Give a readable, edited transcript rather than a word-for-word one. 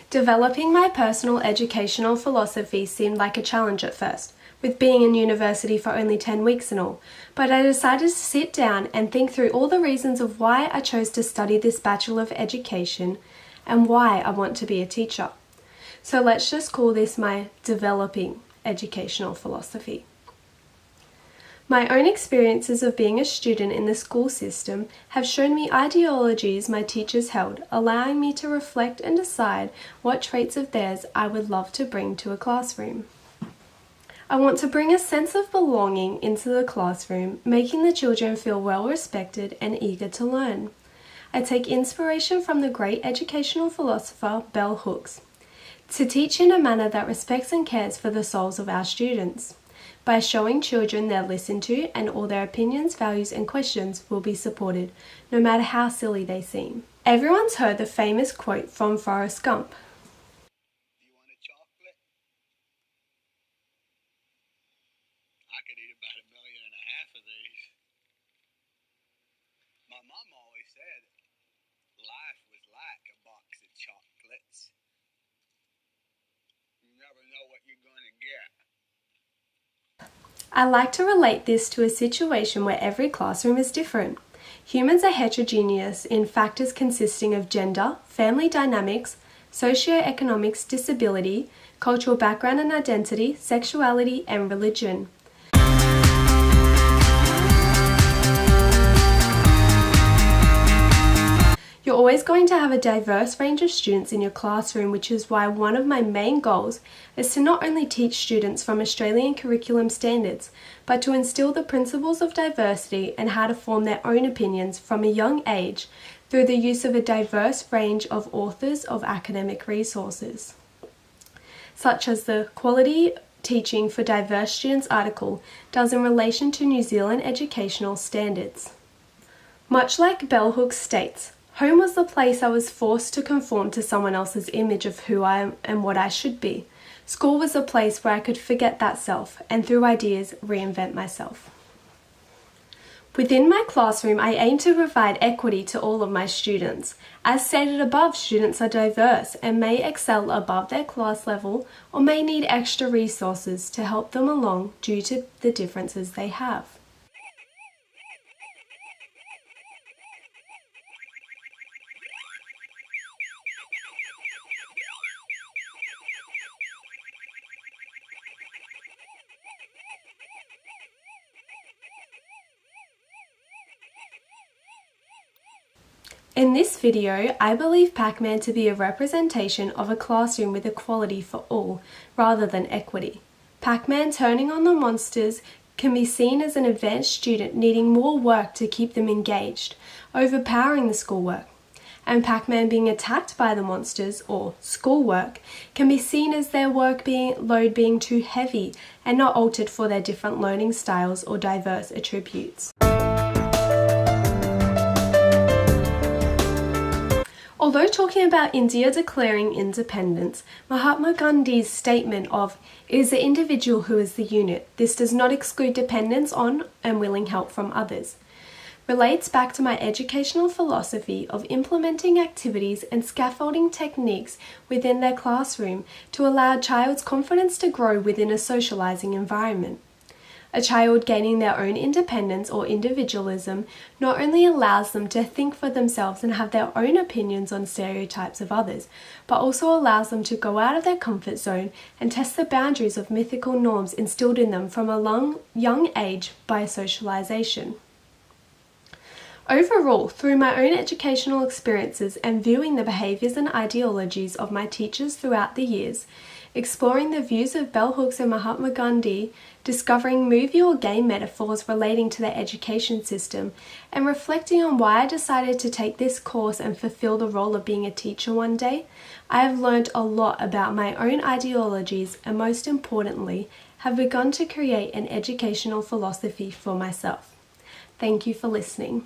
Developing my personal educational philosophy seemed like a challenge at first, with being in university for only 10 weeks and all, but I decided to sit down and think through all the reasons of why I chose to study this Bachelor of Education and why I want to be a teacher. So let's just call this my developing educational philosophy. My own experiences of being a student in the school system have shown me ideologies my teachers held, allowing me to reflect and decide what traits of theirs I would love to bring to a classroom. I want to bring a sense of belonging into the classroom, making the children feel well respected and eager to learn. I take inspiration from the great educational philosopher Bell Hooks, to teach in a manner that respects and cares for the souls of our students. By showing children they're listened to and all their opinions, values and questions will be supported, no matter how silly they seem. Everyone's heard the famous quote from Forrest Gump. Do you want a chocolate? I could eat about 1.5 million of these. My mom always said life was like a box of chocolates. You never know what you're going to get. I like to relate this to a situation where every classroom is different. Humans are heterogeneous in factors consisting of gender, family dynamics, socioeconomics, disability, cultural background and identity, sexuality, and religion. You're always going to have a diverse range of students in your classroom, which is why one of my main goals is to not only teach students from Australian curriculum standards, but to instill the principles of diversity and how to form their own opinions from a young age through the use of a diverse range of authors of academic resources, such as the Quality Teaching for Diverse Students article does in relation to New Zealand educational standards. Much like Bell Hooks states, home was the place I was forced to conform to someone else's image of who I am and what I should be. School was a place where I could forget that self and through ideas reinvent myself. Within my classroom, I aim to provide equity to all of my students. As stated above, students are diverse and may excel above their class level or may need extra resources to help them along due to the differences they have. In this video, I believe Pac-Man to be a representation of a classroom with equality for all, rather than equity. Pac-Man turning on the monsters can be seen as an advanced student needing more work to keep them engaged, overpowering the schoolwork. And Pac-Man being attacked by the monsters, or schoolwork, can be seen as their load being too heavy and not altered for their different learning styles or diverse attributes. Although talking about India declaring independence, Mahatma Gandhi's statement of "it is the individual who is the unit, this does not exclude dependence on and willing help from others," relates back to my educational philosophy of implementing activities and scaffolding techniques within their classroom to allow a child's confidence to grow within a socializing environment. A child gaining their own independence or individualism not only allows them to think for themselves and have their own opinions on stereotypes of others, but also allows them to go out of their comfort zone and test the boundaries of mythical norms instilled in them from a young age by socialization. Overall, through my own educational experiences and viewing the behaviours and ideologies of my teachers throughout the years, exploring the views of Bell Hooks and Mahatma Gandhi, discovering movie or game metaphors relating to their education system, and reflecting on why I decided to take this course and fulfill the role of being a teacher one day, I have learned a lot about my own ideologies and most importantly, have begun to create an educational philosophy for myself. Thank you for listening.